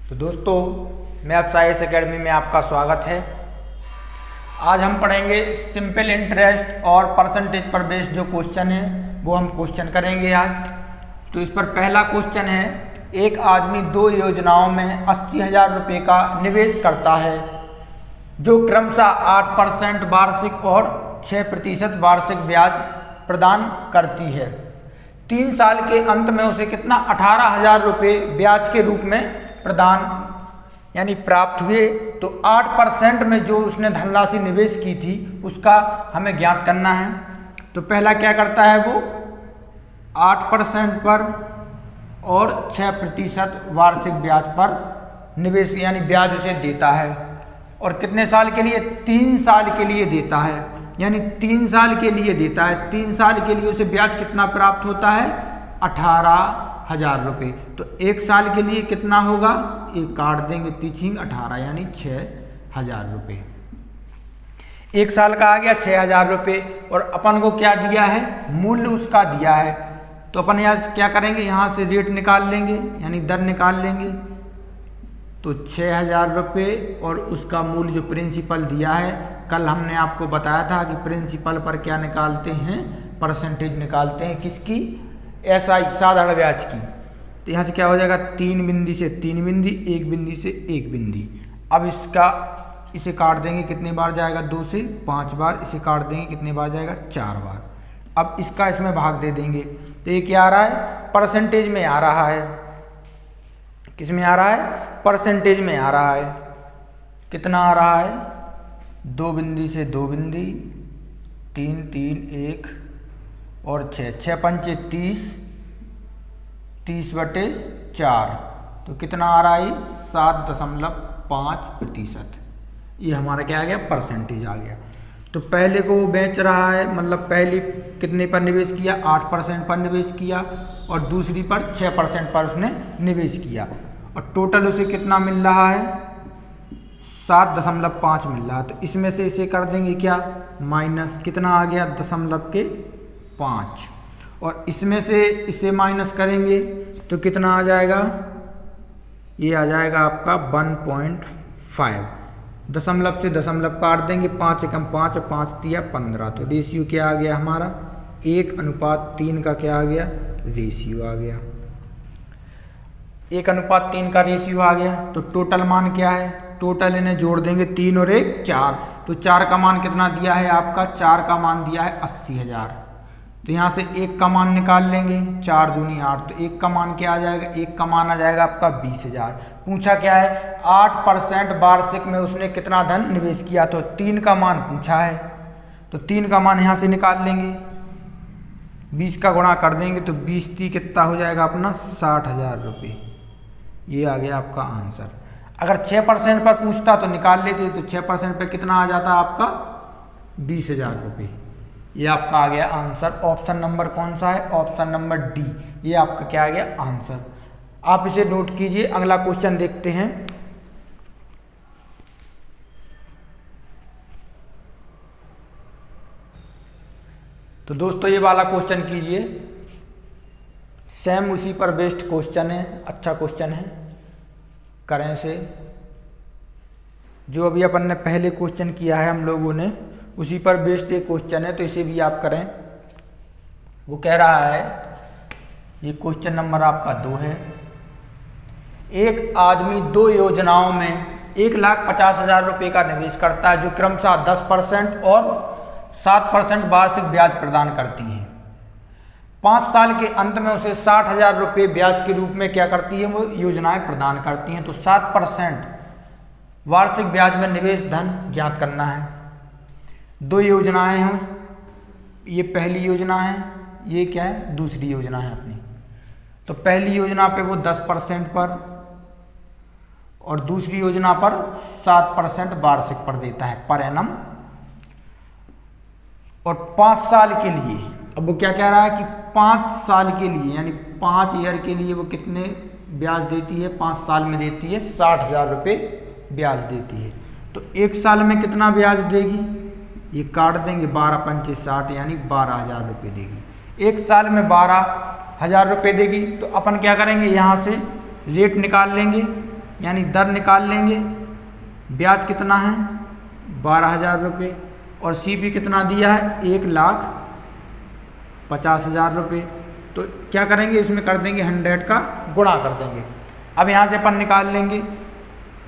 तो दोस्तों, मैं अब साइंस एकेडमी में आपका स्वागत है। आज हम पढ़ेंगे सिंपल इंटरेस्ट और परसेंटेज पर बेस्ड जो क्वेश्चन है वो हम क्वेश्चन करेंगे आज। तो इस पर पहला क्वेश्चन है, एक आदमी दो योजनाओं में 80,000 रुपये का निवेश करता है जो क्रमशः 8% वार्षिक और 6% वार्षिक ब्याज प्रदान करती है। 3 साल के अंत में उसे कितना 18,000 रुपये ब्याज के रूप में प्रदान यानी प्राप्त हुए। तो 8% में जो उसने धनराशि निवेश की थी उसका हमें ज्ञात करना है। तो पहला क्या करता है, वो 8% पर और 6% वार्षिक ब्याज पर निवेश यानी ब्याज उसे देता है। और कितने साल के लिए? 3 साल के लिए देता है, यानी 3 साल के लिए देता है। 3 साल के लिए उसे ब्याज कितना प्राप्त होता है? 18,000 रुपये। तो 1 साल के लिए कितना होगा? एक काट देंगे तीछिंग 18 यानी 6,000 रुपये। 1 साल का आ गया 6,000 रुपये। और अपन को क्या दिया है? मूल्य उसका दिया है। तो अपन यहाँ क्या करेंगे, यहाँ से रेट निकाल लेंगे यानी दर निकाल लेंगे। तो 6,000 रुपये और उसका मूल्य जो प्रिंसिपल दिया है, कल हमने आपको बताया था कि प्रिंसिपल पर क्या निकालते हैं? परसेंटेज निकालते हैं। किसकी? SI साधारण ब्याज की। तो यहाँ से क्या हो जाएगा? 3 बिंदी से 3 बिंदी, 1 बिंदी से 1 बिंदी। अब इसे काट देंगे, कितनी बार जाएगा? 2 से 5 बार। इसे काट देंगे, कितनी बार जाएगा? 4 बार। अब इसका इसमें भाग दे देंगे। तो ये क्या आ रहा है? परसेंटेज में आ रहा है। किस में आ रहा है? परसेंटेज में आ रहा है। कितना आ रहा है? 2 बिंदी से 2 बिंदी, 3 3 1 और 6 6 पंचे 30, 30/4। तो कितना आ रहा है? 7.5%। ये हमारा क्या आ गया? परसेंटेज आ गया। तो पहले को वो बेच रहा है, मतलब पहली कितने पर निवेश किया? 8% पर निवेश किया और दूसरी पर 6% पर उसने निवेश किया। और टोटल उसे कितना मिल रहा है? 7.5 मिल रहा है। तो इसमें से इसे कर देंगे क्या? माइनस। कितना आ गया? 0.5। और इसमें से इसे माइनस करेंगे तो कितना आ जाएगा? ये आ जाएगा आपका 1.5। दशमलव से दशमलव काट देंगे, 5 एकम 5 और 5 तिया 15। तो रेशियो क्या आ गया हमारा? 1:3 का क्या आ गया? रेशियो आ गया। 1:3 का रेशियो आ गया। तो टोटल मान क्या है? टोटल इन्हें जोड़ देंगे, 3 और 1 4। तो 4 का मान कितना दिया है आपका? 4 का मान दिया है 80,000। तो यहाँ से 1 का मान निकाल लेंगे, 4 दूनी 8। तो 1 का मान क्या आ जाएगा? 1 का मान आ जाएगा आपका 20,000। पूछा क्या है? 8% वार्षिक में उसने कितना धन निवेश किया? तो 3 का मान पूछा है। तो 3 का मान यहाँ से निकाल लेंगे, 20 का गुणा कर देंगे तो 20 3 कितना हो जाएगा अपना? 60,000 रुपये। ये आ गया आपका आंसर। अगर 6% पर पूछता तो निकाल लेते, तो 6% पर कितना आ जाता आपका? 20,000 रुपये। ये आपका आ गया आंसर। ऑप्शन नंबर कौन सा है? Option number D. ये आपका क्या आ गया? आंसर। आप इसे नोट कीजिए। अगला क्वेश्चन देखते हैं। तो दोस्तों, ये वाला क्वेश्चन कीजिए। सेम उसी पर बेस्ड क्वेश्चन है, अच्छा क्वेश्चन है। करें से जो अभी अपन ने पहले क्वेश्चन किया है हम लोगों ने, उसी पर बेस्ड एक क्वेश्चन है, तो इसे भी आप करें। वो कह रहा है, ये क्वेश्चन नंबर आपका 2 है। एक आदमी 2 योजनाओं में 1,50,000 रुपये का निवेश करता है जो क्रमशः 10% और 7% वार्षिक ब्याज प्रदान करती हैं। 5 साल के अंत में उसे 60,000 रुपये ब्याज के रूप में क्या करती है? वो योजनाएं प्रदान करती हैं। तो 7% वार्षिक ब्याज में निवेश धन ज्ञात करना है। 2 योजनाएं हैं, ये पहली योजना है, ये क्या है? दूसरी योजना है अपनी। तो पहली योजना पे वो 10% पर और दूसरी योजना पर 7% वार्षिक पर देता है, पर एनम। और 5 साल के लिए, अब वो क्या कह रहा है कि 5 साल के लिए यानी 5 ईयर के लिए वो कितने ब्याज देती है? 5 साल में देती है 60,000 रुपये ब्याज देती है। तो 1 साल में कितना ब्याज देगी? ये काट देंगे, 12 पंचे 60 यानी 12,000 रुपये देगी। 1 साल में 12,000 रुपये देगी। तो अपन क्या करेंगे? यहाँ से रेट निकाल लेंगे। यानी दर निकाल लेंगे। ब्याज कितना है 12,000 रुपये और CP कितना दिया है 1,50,000 रुपये। तो क्या करेंगे इसमें कर देंगे 100 का गुणा कर देंगे। अब यहाँ से अपन निकाल लेंगे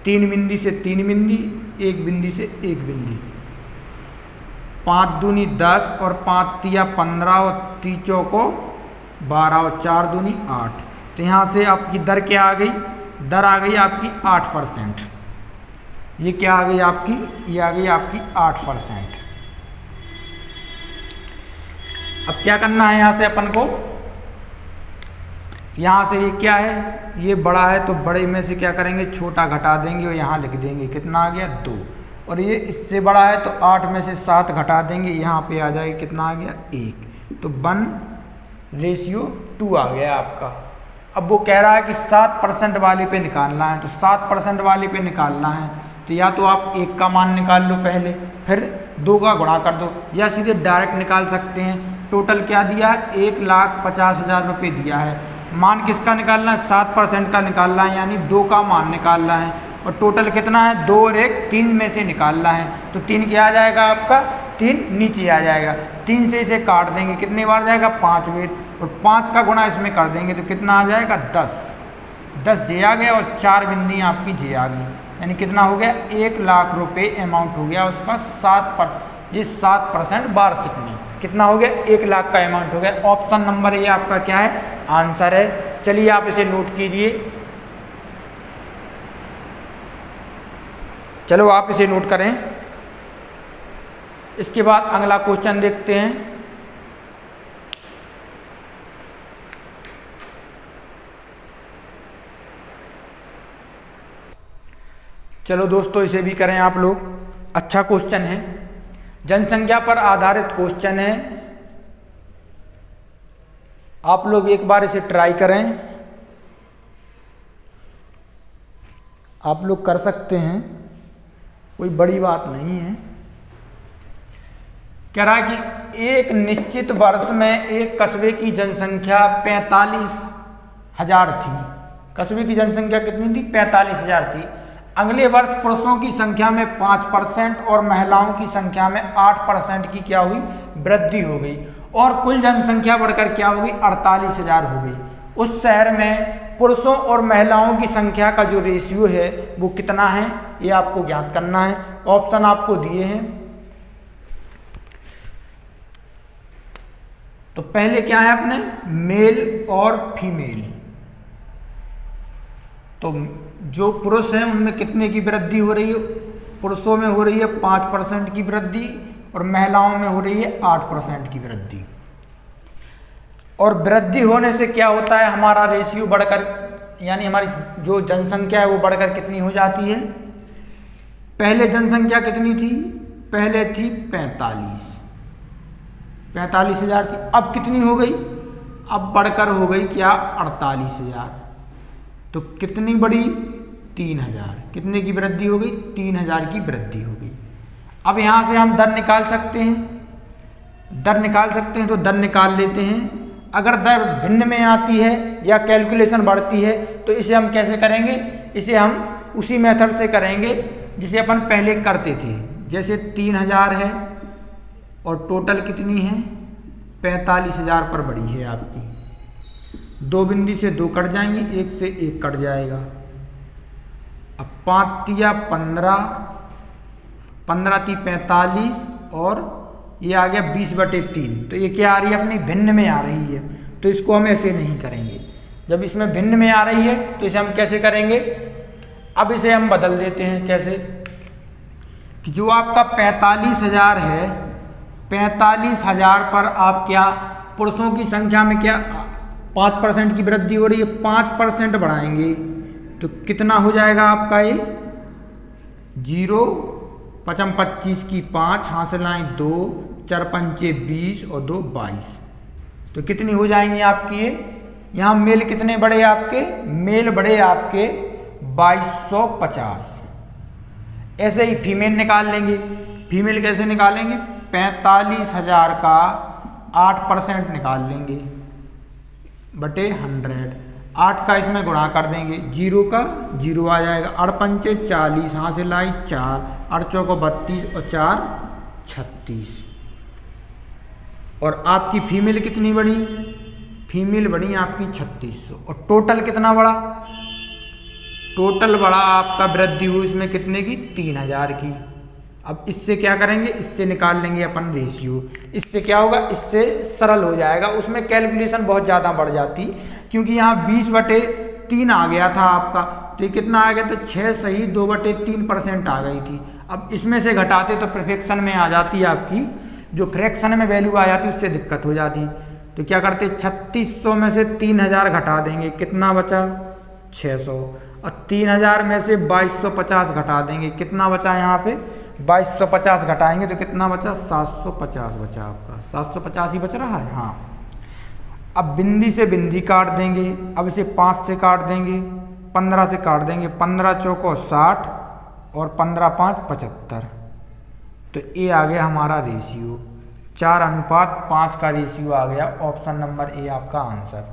3 बिंदी से 3 बिंदी, 1 बिंदी से 1 बिंदी। 5 दूनी 10 और 5 तिया 15 और 3 चौको 12 और 4 दूनी 8। तो यहाँ से आपकी दर क्या आ गई, दर आ गई आपकी 8%। ये क्या आ गई आपकी, ये आ गई आपकी 8%। अब क्या करना है यहाँ से अपन को, यहाँ से ये क्या है, ये बड़ा है तो बड़े में से क्या करेंगे छोटा घटा देंगे और यहाँ लिख देंगे कितना आ गया 2। और ये इससे बड़ा है तो 8 में से 7 घटा देंगे, यहाँ पे आ जाएगा कितना आ गया 1। तो 1:2 आ गया आपका। अब वो कह रहा है कि 7% वाले पे निकालना है, तो 7% वाले पे निकालना है तो या तो आप 1 का मान निकाल लो पहले, फिर 2 का गुणा कर दो, या सीधे डायरेक्ट निकाल सकते हैं। टोटल क्या दिया है 1,50,000 रुपये दिया है। मान किसका निकालना है 7% का निकालना है, यानी 2 का मान निकालना है। और टोटल कितना है 2 और 1 3 में से निकालना है। तो 3 क्या आ जाएगा आपका, 3 नीचे आ जाएगा। 3 से इसे काट देंगे, कितनी बार जाएगा 5 बार, और 5 का गुणा इसमें कर देंगे तो कितना आ जाएगा 10 जे आ गया और 4 बिंदी आपकी जे आ गई। यानी कितना हो गया 1,00,000 रुपये अमाउंट हो गया उसका 7% वार्षिक में कितना हो गया 1,00,000 का अमाउंट हो गया। ऑप्शन नंबर ये आपका क्या है आंसर है। चलिए आप इसे नोट कीजिए, चलो आप इसे नोट करें। इसके बाद अगला क्वेश्चन देखते हैं। चलो दोस्तों इसे भी करें आप लोग, अच्छा क्वेश्चन है, जनसंख्या पर आधारित क्वेश्चन है। आप लोग एक बार इसे ट्राई करें, आप लोग कर सकते हैं, कोई बड़ी बात नहीं है। कह रहा है कि एक निश्चित वर्ष में एक कस्बे की जनसंख्या 45,000 थी। कस्बे की जनसंख्या कितनी थी 45,000 थी। अगले वर्ष पुरुषों की संख्या में 5% और महिलाओं की संख्या में 8% की क्या हुई वृद्धि हो गई, और कुल जनसंख्या बढ़कर क्या हो गई 48,000 हो गई। उस शहर में पुरुषों और महिलाओं की संख्या का जो रेशियो है वो कितना है, ये आपको ज्ञात करना है। ऑप्शन आपको दिए हैं। तो पहले क्या है अपने मेल और फीमेल। तो जो पुरुष हैं उनमें कितने की वृद्धि हो रही है, पुरुषों में हो रही है 5% की वृद्धि और महिलाओं में हो रही है 8% की वृद्धि। और वृद्धि होने से क्या होता है हमारा रेशियो बढ़कर, यानी हमारी जो जनसंख्या है वो बढ़कर कितनी हो जाती है। पहले जनसंख्या कितनी थी, पहले थी 45,000 थी, अब कितनी हो गई, अब बढ़कर हो गई क्या 48,000। तो कितनी बढ़ी 3,000, कितने की वृद्धि हो गई 3,000 की वृद्धि हो गई। अब यहाँ से हम दर निकाल सकते हैं, दर निकाल सकते हैं, तो दर निकाल लेते हैं। अगर दर भिन्न में आती है या कैलकुलेशन बढ़ती है तो इसे हम कैसे करेंगे, इसे हम उसी मेथड से करेंगे जिसे अपन पहले करते थे। जैसे 3,000 है और टोटल कितनी है 45,000 पर बढ़ी है आपकी। 2 बिंदी से 2 कट जाएंगे, 1 से 1 कट जाएगा। अब 5 तिया 15, 15 ती 45 और ये आ गया 20/3। तो ये क्या आ रही है अपनी भिन्न में आ रही है, तो इसको हम ऐसे नहीं करेंगे। जब इसमें भिन्न में आ रही है तो इसे हम कैसे करेंगे, अब इसे हम बदल देते हैं। कैसे कि जो आपका 45,000 है, 45,000 पर आप क्या पुरुषों की संख्या में क्या 5% की वृद्धि हो रही है, 5% बढ़ाएंगे तो कितना हो जाएगा आपका ये 0, 5 25 की 5, हासिल आए 2, 4 पंचे 20 और 2 22। तो कितनी हो जाएंगी आपकी ये, यहाँ मेल कितने बढ़े आपके, मेल बढ़े आपके 2250। ऐसे ही फीमेल निकाल लेंगे। फीमेल कैसे निकालेंगे, 45,000 का 8% निकाल लेंगे बटे 100। 8 का इसमें गुणा कर देंगे, 0 का 0 आ जाएगा, 8 पंचे 40, यहाँ से लाई 4, 8 चौको 32 और 4 36। और आपकी फीमेल कितनी बड़ी? फीमेल बड़ी आपकी 3600। और टोटल कितना बड़ा? टोटल बड़ा आपका वृद्धि हुई इसमें कितने की? 3000 की। अब इससे क्या करेंगे? इससे निकाल लेंगे अपन रेशियो। इससे क्या होगा? इससे सरल हो जाएगा, उसमें कैलकुलेशन बहुत ज़्यादा बढ़ जाती, क्योंकि यहाँ 20/3 आ गया था आपका, तो ये कितना आ गया था? 6 सही 2/3% आ गई थी। अब इसमें से घटाते तो फ्रैक्शन में आ जाती आपकी, जो फ्रैक्शन में वैल्यू आ जाती उससे दिक्कत हो जाती। तो क्या करते? 3600 में से 3000 घटा देंगे, कितना बचा? 600। और 3000 में से 2250 घटा देंगे, कितना बचा यहाँ पे? 2250 घटाएंगे तो कितना बचा? 750 बचा आपका। 750 ही बच रहा है, हाँ। अब बिंदी से बिंदी काट देंगे, अब इसे 5 से काट देंगे, 15 से काट देंगे, 15 चौको 60 और 15 5 75। तो ये आ गया हमारा रेशियो, 4:5 का रेशियो आ गया। ऑप्शन नंबर ए आपका आंसर।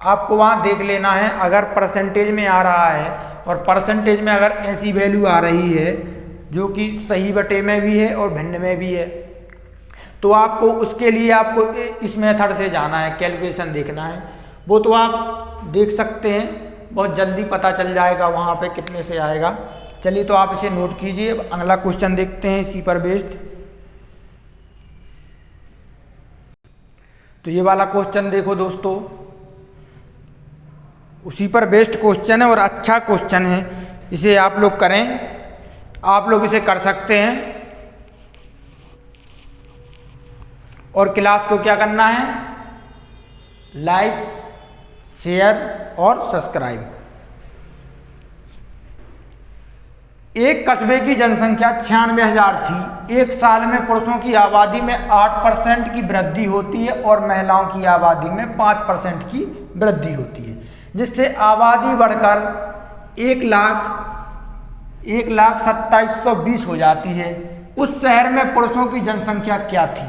आपको वहाँ देख लेना है, अगर परसेंटेज में आ रहा है और परसेंटेज में अगर ऐसी वैल्यू आ रही है जो कि सही बटे में भी है और भिन्न में भी है, तो आपको उसके लिए आपको इस मेथड से जाना है, कैलकुलेशन देखना है। वो तो आप देख सकते हैं, बहुत जल्दी पता चल जाएगा वहाँ पे कितने से आएगा। चलिए तो आप इसे नोट कीजिए। अब अगला क्वेश्चन देखते हैं इसी पर बेस्ड। तो ये वाला क्वेश्चन देखो दोस्तों, उसी पर बेस्ड क्वेश्चन है और अच्छा क्वेश्चन है, इसे आप लोग करें, आप लोग इसे कर सकते हैं। और क्लास को क्या करना है? लाइक, शेयर और सब्सक्राइब। एक कस्बे की जनसंख्या 96,000 थी। एक साल में पुरुषों की आबादी में 8% की वृद्धि होती है और महिलाओं की आबादी में 5% की वृद्धि होती है, जिससे आबादी बढ़कर 1,27,20 हो जाती है। उस शहर में पुरुषों की जनसंख्या क्या थी?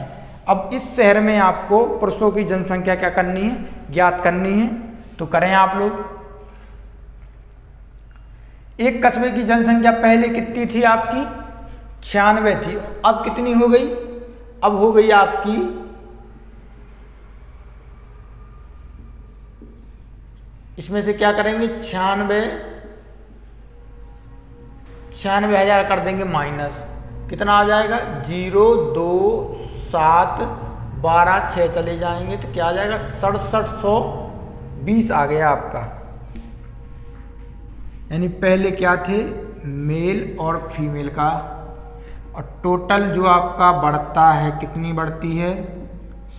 अब इस शहर में आपको पुरुषों की जनसंख्या क्या करनी है? ज्ञात करनी है। तो करें आप लोग। एक कस्बे की जनसंख्या पहले कितनी थी आपकी? 96 थी। अब कितनी हो गई? अब हो गई आपकी इसमें से क्या करेंगे? 96,000 कर देंगे माइनस, कितना आ जाएगा? 0 2 7 12 6 चले जाएंगे तो क्या आ जाएगा? 6720 आ गया आपका। यानी पहले क्या थे? मेल और फीमेल का। और टोटल जो आपका बढ़ता है, कितनी बढ़ती है?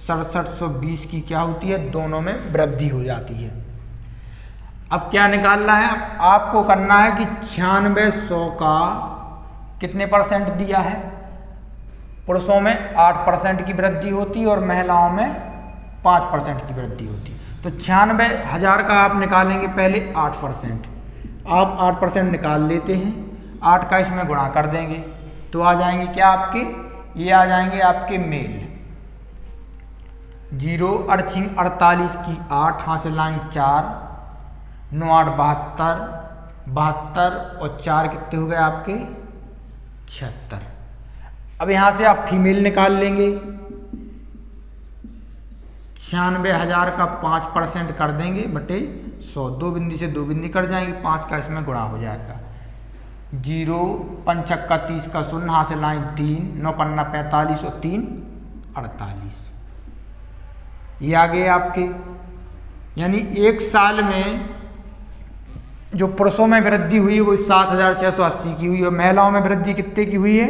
6720 की क्या होती है? दोनों में वृद्धि हो जाती है। अब क्या निकालना है? आपको करना है कि 9600 का कितने परसेंट दिया है? पुरुषों में 8% की वृद्धि होती है और महिलाओं में 5% की वृद्धि होती है। तो 96,000 का आप निकालेंगे पहले 8%। आप 8% निकाल लेते हैं, 8 का इसमें गुणा कर देंगे तो आ जाएंगे क्या आपके? ये आ जाएंगे आपके मेल। 0 अर्थिंग 48 की 8, हासिल लाइन 4, 9 8 72, 72 और 4 कितने हो गए आपके? 76। अब यहाँ से आप फीमेल निकाल लेंगे। 96,000 का 5% कर देंगे बटे 100, 2 बिंदी से 2 बिंदी कट जाएंगे, 5 का इसमें गुणा हो जाएगा। 0 5 का 30 का 0, हासिल लाइन 3, 9 5 45 और 3 48। ये आ गए आपके। यानी एक साल में जो पुरुषों में वृद्धि हुई है वो 7,680 की हुई है और महिलाओं में वृद्धि कितने की हुई है?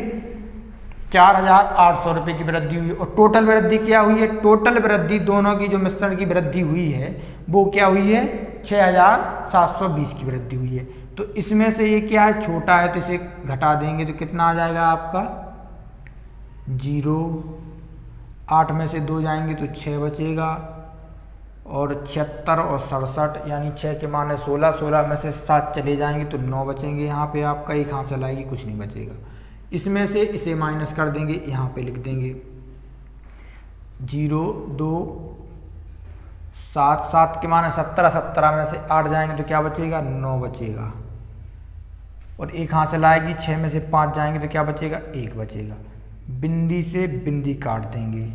4,800 रुपये की वृद्धि हुई है। और टोटल वृद्धि क्या हुई है? टोटल वृद्धि दोनों की जो मिश्रण की वृद्धि हुई है वो क्या हुई है? 6,720 की वृद्धि हुई है। तो इसमें से ये क्या है? छोटा है तो इसे घटा देंगे तो कितना आ जाएगा आपका? 0, 8 में से 2 जाएंगे तो 6 बचेगा और 76 और 67, यानी 6 के माने 16, 16 में से 7 चले जाएंगे तो 9 बचेंगे। यहाँ पे आपका एक हासिल आएगी, कुछ नहीं बचेगा। इसमें से इसे माइनस कर देंगे, यहाँ पे लिख देंगे 0 2 7, 7 के माने 17, 17 में से 8 जाएंगे तो क्या बचेगा? 9 बचेगा। और 1 हाथ से लाएगी, 6 में से 5 जाएंगे तो क्या बचेगा? 1 बचेगा। बिंदी से बिंदी काट देंगे।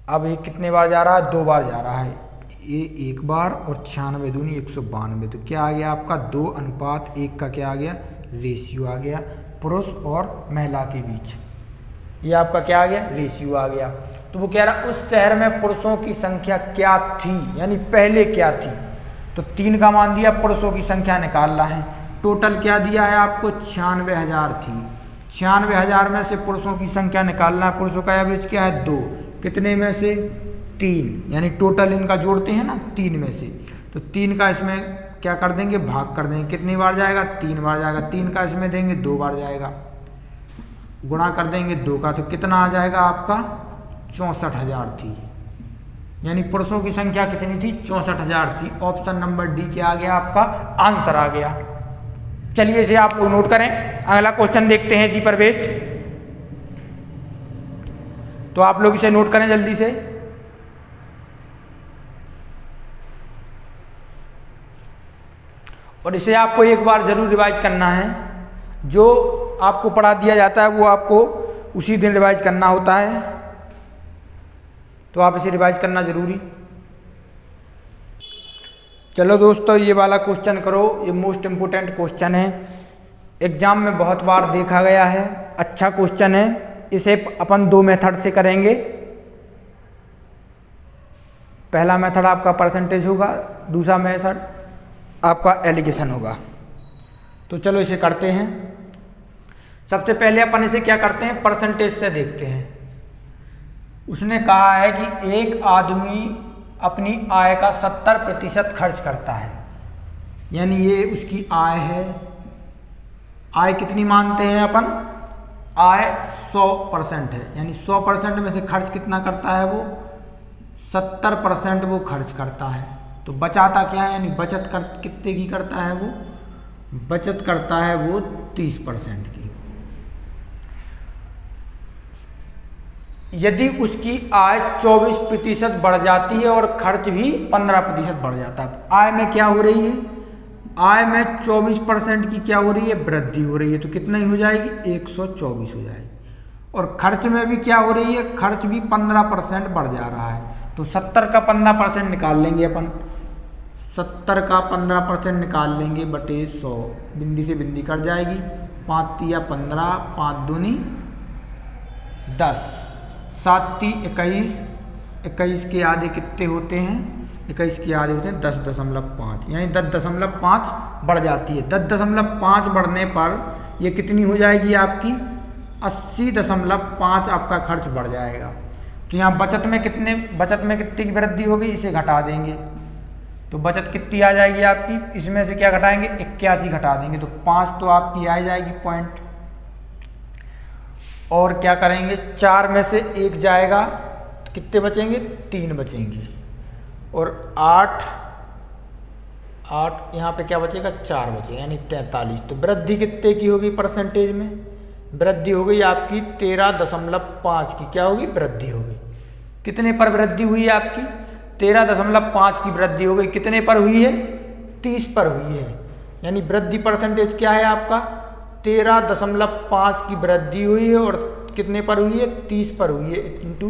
अब ये कितने बार जा रहा है? 2 बार जा रहा है। ये 1 बार और 96 दूनी 192, तो क्या आ गया आपका? 2:1 का क्या आ गया? रेशियो आ गया पुरुष और महिला के बीच। ये आपका क्या आ गया? रेशियो आ गया। तो वो कह रहा उस शहर में पुरुषों की संख्या क्या थी, यानी पहले क्या थी। तो 3 का मान दिया, पुरुषों की संख्या निकालना है। टोटल क्या दिया है आपको? 96,000 थी। 96,000 में से पुरुषों की संख्या निकालना है। पुरुषों का एवरेज क्या है? 2। कितने में से? 3, यानी टोटल इनका जोड़ते हैं ना 3 में से, तो 3 का इसमें क्या कर देंगे? भाग कर देंगे। कितनी बार जाएगा? 3 बार जाएगा। 3 का इसमें देंगे, 2 बार जाएगा। गुणा कर देंगे 2 का, तो कितना आ जाएगा आपका? 64,000 थी। यानी पुरुषों की संख्या कितनी थी? 64,000 थी। ऑप्शन नंबर डी क्या आ गया? आपका आंसर आ गया। चलिए इसे आप लोग नोट करें। अगला क्वेश्चन देखते हैं इसी पर बेस्ड, तो आप लोग इसे नोट करें जल्दी से। और इसे आपको एक बार जरूर रिवाइज करना है। जो आपको पढ़ा दिया जाता है वो आपको उसी दिन रिवाइज करना होता है, तो आप इसे रिवाइज करना जरूरी। चलो दोस्तों, ये वाला क्वेश्चन करो। ये मोस्ट इम्पोर्टेंट क्वेश्चन है, एग्जाम में बहुत बार देखा गया है। अच्छा क्वेश्चन है। इसे अपन 2 मेथड से करेंगे। पहला मेथड आपका परसेंटेज होगा, दूसरा मेथड आपका एलिगेशन होगा। तो चलो इसे करते हैं। सबसे पहले अपन इसे क्या करते हैं? परसेंटेज से देखते हैं। उसने कहा है कि एक आदमी अपनी आय का 70% खर्च करता है, यानी ये उसकी आय है। आय कितनी मानते हैं अपन? आय 100% है, यानी 100% में से खर्च कितना करता है? वो 70% वो खर्च करता है। तो बचाता क्या है? यानी बचत कितने की करता है? वो बचत करता है वो 30% की। यदि उसकी आय 24% बढ़ जाती है और खर्च भी 15% बढ़ जाता है। आय में क्या हो रही है? आय में 24% की क्या हो रही है? वृद्धि हो रही है। तो कितना ही हो जाएगी? 124 हो जाएगी। और खर्च में भी क्या हो रही है? खर्च भी 15% बढ़ जा रहा है। तो 70 का 15% निकाल लेंगे अपन। 70 का 15% निकाल लेंगे बटे 100। बिंदी से बिंदी कट जाएगी। 5 तिया 15, 5 दूनी 10, 7 ती 21, 21 के आधे कितने होते हैं? 21 के आधे होते हैं 10.5, यानी 10.5 बढ़ जाती है। 10.5 बढ़ने पर ये कितनी हो जाएगी आपकी? 80.5 आपका खर्च बढ़ जाएगा। तो यहाँ बचत में कितनी की वृद्धि होगी? इसे घटा देंगे तो बचत कितनी आ जाएगी आपकी? इसमें से क्या घटाएंगे? 81 घटा देंगे तो 5 तो आपकी आ जाएगी पॉइंट। और क्या करेंगे? 4 में से 1 जाएगा तो कितने बचेंगे? 3 बचेंगे। और 8 यहाँ पे क्या बचेगा? 4 बचेगा, यानी 43। तो वृद्धि कितने की होगी परसेंटेज में? वृद्धि हो गई आपकी 13.5 की। क्या होगी? वृद्धि हो गई। कितने पर वृद्धि हुई है आपकी? 13.5 की वृद्धि हो गई। कितने पर हुई है? 30 पर हुई है। यानी वृद्धि परसेंटेज क्या है आपका? 13.5 की वृद्धि हुई है। और कितने पर हुई है? 30 पर हुई है इंटू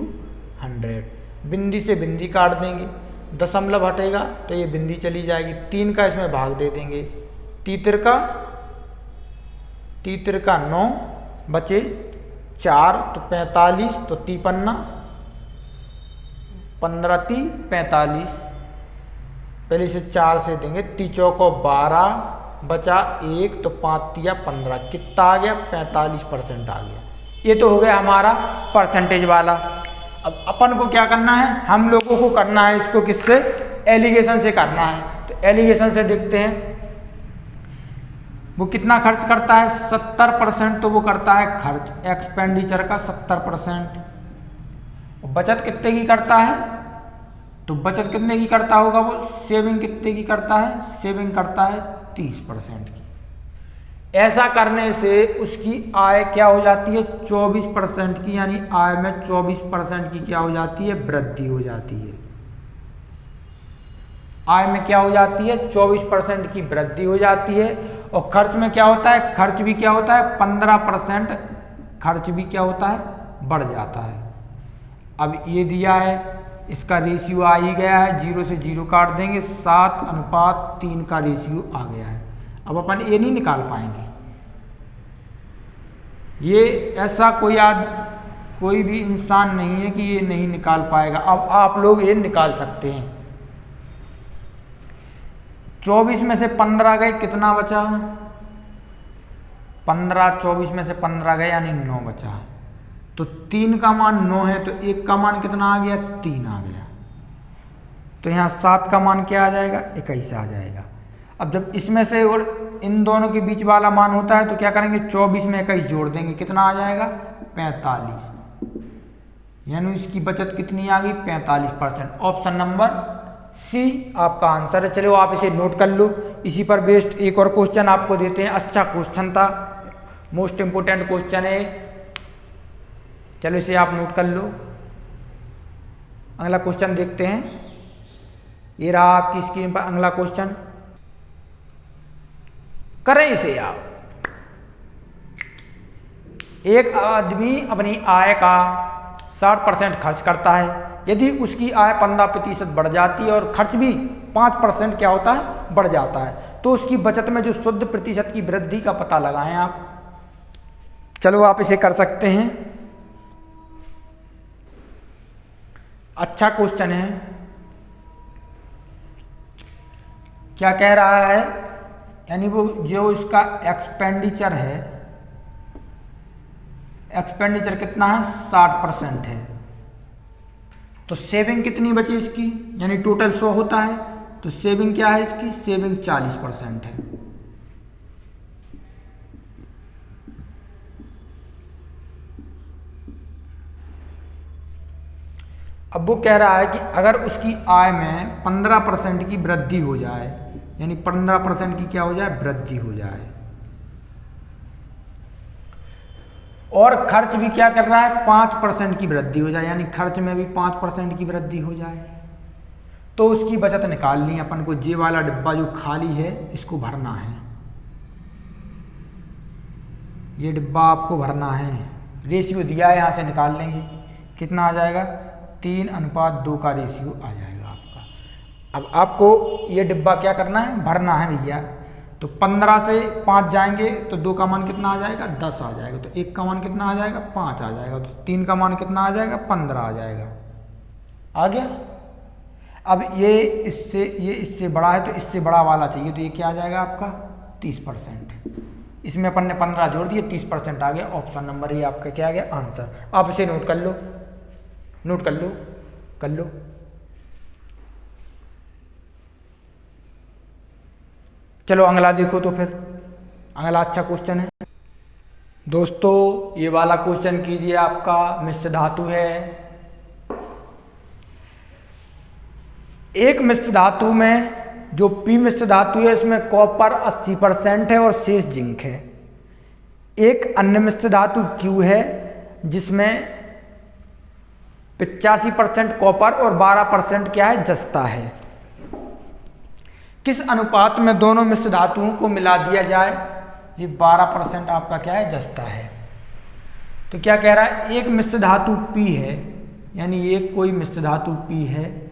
100। बिंदी से बिंदी काट देंगे, दशमलव हटेगा तो ये बिंदी चली जाएगी। 3 का इसमें भाग दे देंगे। तीतर का 9 बचे 4 तो 45, तो 53, 15 × 3 = 45। पहले इसे 4 से देंगे। 3 चौको 12 बचा 1 तो 5 तिया 15। कितना आ गया? 45% आ गया। ये तो हो गया हमारा परसेंटेज वाला। अब अपन को क्या करना है? हम लोगों को करना है इसको किससे? एलिगेशन से करना है। तो एलिगेशन से देखते हैं वो कितना खर्च करता है। 70% तो वो करता है खर्च, एक्सपेंडिचर का 70%। बचत कितने की करता है? तो बचत कितने की करता होगा वो? सेविंग कितने की करता है? सेविंग करता है 30% की। ऐसा करने से उसकी आय क्या हो जाती है? 24% की, यानी आय में 24% की क्या हो जाती है? वृद्धि हो जाती है। आय में क्या हो जाती है 24% की वृद्धि हो जाती है। और खर्च में क्या होता है, खर्च भी क्या होता है 15%, खर्च भी क्या होता है बढ़ जाता है। अब ये दिया है, इसका रेशियो आ ही गया है, 0 से 0 काट देंगे, 7:3 का रेशियो आ गया है। अब अपन ये नहीं निकाल पाएंगे, ये ऐसा कोई भी इंसान नहीं है कि ये नहीं निकाल पाएगा। अब आप लोग ये निकाल सकते हैं। 24 में से 15 गए, कितना बचा 15, 24 में से 15 गए यानी 9 बचा। तो 3 का मान 9 है, तो 1 का मान कितना आ गया 3 आ गया। तो यहाँ 7 का मान क्या आ जाएगा 21 आ जाएगा। अब जब इसमें से और इन दोनों के बीच वाला मान होता है तो क्या करेंगे 24 में 21 जोड़ देंगे, कितना आ जाएगा 45, यानी इसकी बचत कितनी आ गई 45%। ऑप्शन नंबर सी आपका आंसर है। चलो आप इसे नोट कर लो। इसी पर बेस्ड एक और क्वेश्चन आपको देते हैं, अच्छा क्वेश्चन था, मोस्ट इंपोर्टेंट क्वेश्चन है। चलो इसे आप नोट कर लो। अगला क्वेश्चन देखते हैं, ये रहा आपकी स्क्रीन पर अगला क्वेश्चन। करें इसे आप। एक आदमी अपनी आय का 60% खर्च करता है। यदि उसकी आय 15% बढ़ जाती है और खर्च भी 5% क्या होता है बढ़ जाता है, तो उसकी बचत में जो शुद्ध प्रतिशत की वृद्धि का पता लगाएं आप। चलो आप इसे कर सकते हैं, अच्छा क्वेश्चन है। क्या कह रहा है, यानी वो जो इसका एक्सपेंडिचर है, एक्सपेंडिचर कितना है 60% है, तो सेविंग कितनी बची इसकी, यानी टोटल 100 होता है, तो सेविंग क्या है इसकी, सेविंग 40% है। अब वो कह रहा है कि अगर उसकी आय में 15% की वृद्धि हो जाए, यानी 15% की क्या हो जाए वृद्धि हो जाए, और खर्च भी क्या कर रहा है 5% की वृद्धि हो जाए, यानी खर्च में भी 5% की वृद्धि हो जाए, तो उसकी बचत निकालनी है अपन को। जे वाला डिब्बा जो खाली है इसको भरना है, ये डिब्बा आपको भरना है। रेशियो दिया है, यहाँ से निकाल लेंगे, कितना आ जाएगा 3:2 का रेशियो आ जाएगा आपका। अब आपको ये डिब्बा क्या करना है भरना है भैया। तो 15 से 5 जाएंगे तो 2 का मान कितना आ जाएगा 10 आ जाएगा, तो 1 का मान कितना आ जाएगा 5 आ जाएगा, तो 3 का मान कितना आ जाएगा 15 आ जाएगा। आ गया। अब ये इससे बड़ा है, तो इससे बड़ा वाला चाहिए, तो ये क्या आ जाएगा आपका 30%। इसमें अपन ने 15 जोड़ दिए, 30% आ गया। ऑप्शन नंबर ये आपका क्या आ गया आंसर। आप इसे नोट कर लो, नोट कर लो, कर लो। चलो अगला देखो, तो फिर अगला अच्छा क्वेश्चन है दोस्तों। ये वाला क्वेश्चन कीजिए, आपका मिश्र धातु है। एक मिश्र धातु में जो पी मिश्र धातु है इसमें कॉपर 80% है और शेष जिंक है। एक अन्य मिश्र धातु क्यू है जिसमें 85% कॉपर और 12% क्या है जस्ता है। किस अनुपात में दोनों मिश्र धातुओं को मिला दिया जाए। ये 12% आपका क्या है जस्ता है। तो क्या कह रहा है, एक मिश्र धातु P है, यानी एक कोई मिश्र धातु P है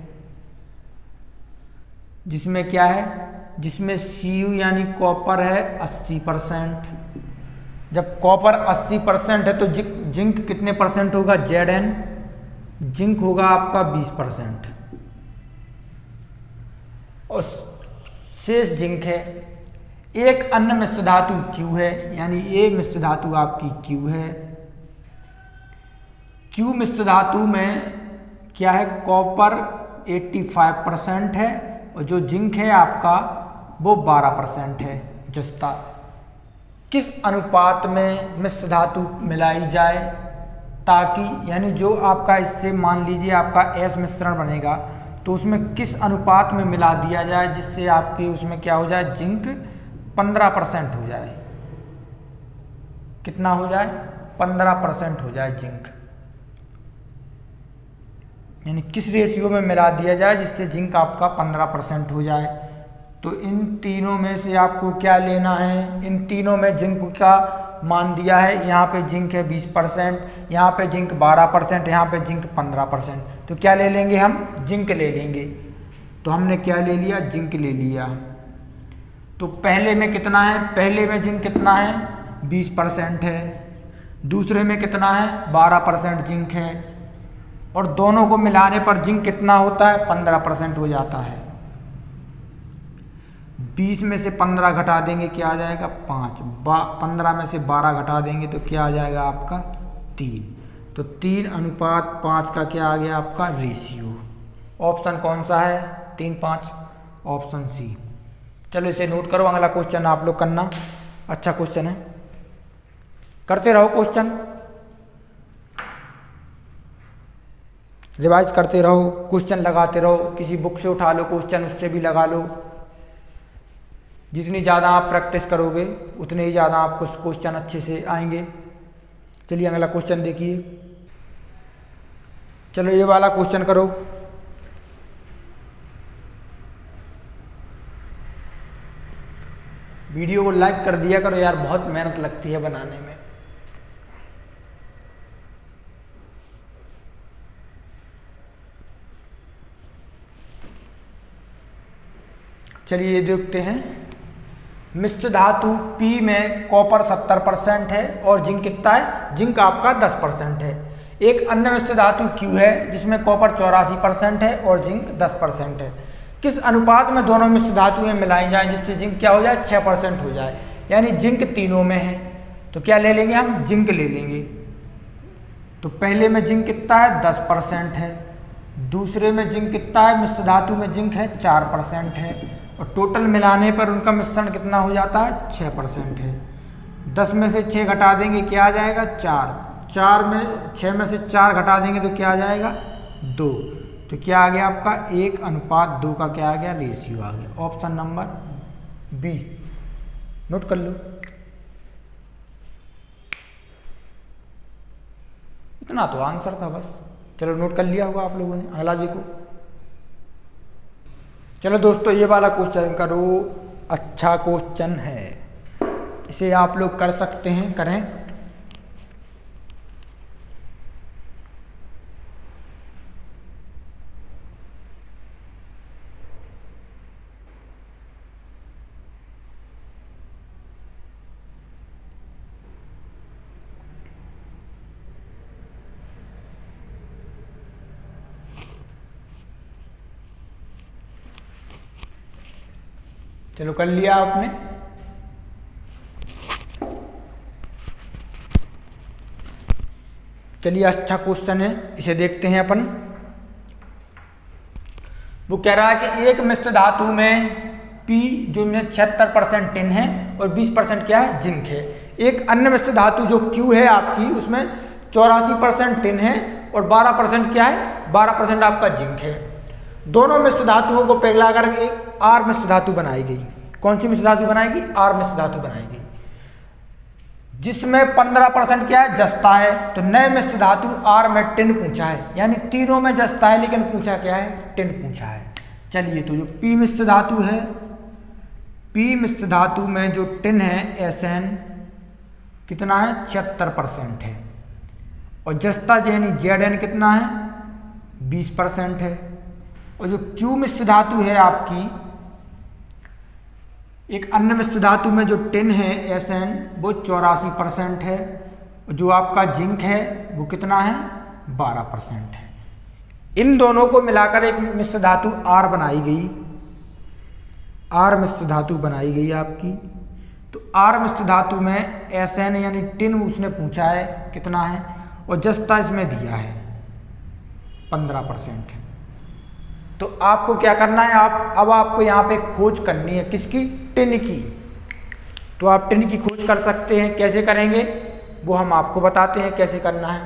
जिसमें क्या है, जिसमें Cu यानी कॉपर है 80%। जब कॉपर 80% है तो जिंक कितने परसेंट होगा, Zn जिंक होगा आपका 20%, और शेष जिंक है। एक अन्य मिश्र धातु Q है, यानी ये मिश्र धातु आपकी Q है। Q मिश्र धातु में क्या है, कॉपर 85% है और जो जिंक है आपका वो 12% है जस्ता। किस अनुपात में मिश्र धातु मिलाई जाए ताकि, यानी जो आपका इससे मान लीजिए आपका S मिश्रण बनेगा तो उसमें किस अनुपात में मिला दिया जाए जिससे आपकी उसमें क्या हो जाए, जिंक 15% हो जाए। कितना हो जाए 15% हो जाए जिंक। यानी किस रेशियो में मिला दिया जाए जिससे जिंक आपका 15% हो जाए। तो इन तीनों में से आपको क्या लेना है, इन तीनों में जिंक का मान दिया है। यहाँ पे जिंक है 20%, यहाँ पे जिंक 12%, यहाँ पे जिंक 15%। तो क्या ले लेंगे हम, जिंक ले लेंगे। तो हमने क्या ले लिया, जिंक ले लिया। तो पहले में कितना है, पहले में जिंक कितना है 20% है, दूसरे में कितना है 12% जिंक है, और दोनों को मिलाने पर जिंक कितना होता है 15% हो जाता है। 20 में से 15 घटा देंगे क्या आ जाएगा 5, 15 में से 12 घटा देंगे तो क्या आ जाएगा आपका 3। तो 3:5 का क्या आ गया आपका रेशियो। ऑप्शन कौन सा है 3:5, ऑप्शन सी। चलो इसे नोट करो, अगला क्वेश्चन आप लोग करना, अच्छा क्वेश्चन है, करते रहो क्वेश्चन, रिवाइज करते रहो, क्वेश्चन लगाते रहो, किसी बुक से उठा लो क्वेश्चन, उससे भी लगा लो। जितनी ज़्यादा आप प्रैक्टिस करोगे उतने ही ज़्यादा आपको क्वेश्चन अच्छे से आएंगे। चलिए अगला क्वेश्चन देखिए। चलो ये वाला क्वेश्चन करो। वीडियो को लाइक कर दिया करो यार, बहुत मेहनत लगती है बनाने में। चलिए ये देखते हैं। मिश्र धातु P में कॉपर 70% है और जिंक कितना है, जिंक आपका 10% है। एक अन्य मिश्र धातु Q है जिसमें कॉपर 84% है और जिंक 10% है। किस अनुपात में दोनों मिश्र धातुएं मिलाई जाएं जिससे जिंक क्या हो जाए 6% हो जाए। यानी जिंक तीनों में है तो क्या ले लेंगे हम, जिंक ले लेंगे। तो पहले में जिंक कितना है 10% है, दूसरे में जिंक कितना है, मिश्र धातु में जिंक है 4% है, और टोटल मिलाने पर उनका मिश्रण कितना हो जाता है 6% है। 10 में से 6 घटा देंगे क्या आ जाएगा 4, 6 में से 4 घटा देंगे तो क्या आ जाएगा 2। तो क्या आ गया आपका 1:2 का क्या आ गया रेशियो आ गया। ऑप्शन नंबर बी नोट कर लो। इतना तो आंसर था बस, चलो नोट कर लिया होगा आप लोगों ने। अगला देखो। चलो दोस्तों ये वाला क्वेश्चन करो, अच्छा क्वेश्चन है, इसे आप लोग कर सकते हैं, करें। चलो कर लिया आपने। चलिए अच्छा क्वेश्चन है, इसे देखते हैं अपन। वो कह रहा है कि एक मिश्र धातु में P जो में 76% टिन है और 20% क्या है जिंक है। एक अन्य मिश्र धातु जो Q है आपकी उसमें 84% टिन है और 12% क्या है 12% आपका जिंक है। दोनों मिश्र धातुओं को पिघला कर एक आर मिश्र धातु बनाई गई। कौन सी मिश्र धातु बनाएगी, आर मिश्र धातु बनाएगी, जिसमें 15% क्या है जस्ता है। तो नए मिश्र धातु आर में टिन पूछा है, यानी तीनों में जस्ता है लेकिन पूछा क्या है टिन पूछा है। चलिए तो जो P मिश्र धातु है, P मिश्र धातु में जो टिन है Sn कितना है 76% है, और जस्ता यानी Zn कितना है 20% है। और जो Q मिश्र धातु है आपकी, एक अन्य मिश्र धातु में जो टिन है Sn वो 84% है, जो आपका जिंक है वो कितना है 12% है। इन दोनों को मिलाकर एक मिश्र धातु R बनाई गई, R मिश्र धातु बनाई गई आपकी। तो R मिश्र धातु में Sn यानी टिन उसने पूछा है कितना है, और जस्ता इसमें दिया है 15%। तो आपको क्या करना है, अब आपको यहाँ पे खोज करनी है किसकी, टिन की। तो आप टिन की खोज कर सकते हैं, कैसे करेंगे वो हम आपको बताते हैं कैसे करना है।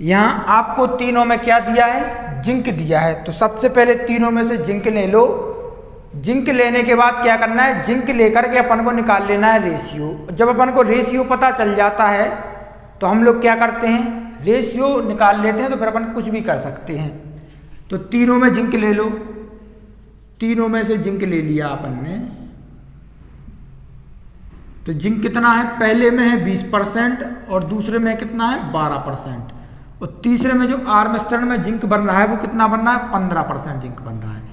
यहाँ आपको तीनों में क्या दिया है, जिंक दिया है। तो सबसे पहले तीनों में से जिंक ले लो। जिंक लेने के बाद क्या करना है, जिंक लेकर के अपन को निकाल लेना है रेशियो। जब अपन को रेशियो पता चल जाता है तो हम लोग क्या करते हैं, रेशियो निकाल लेते हैं तो फिर अपन कुछ भी कर सकते हैं। तो तीनों में जिंक ले लो, तीनों में से जिंक ले लिया अपन ने, तो जिंक कितना है, पहले में है 20% और दूसरे में कितना है 12%, और तीसरे में जो आर मिश्रण में जिंक बन रहा है वो कितना बन रहा है 15% जिंक बन रहा है।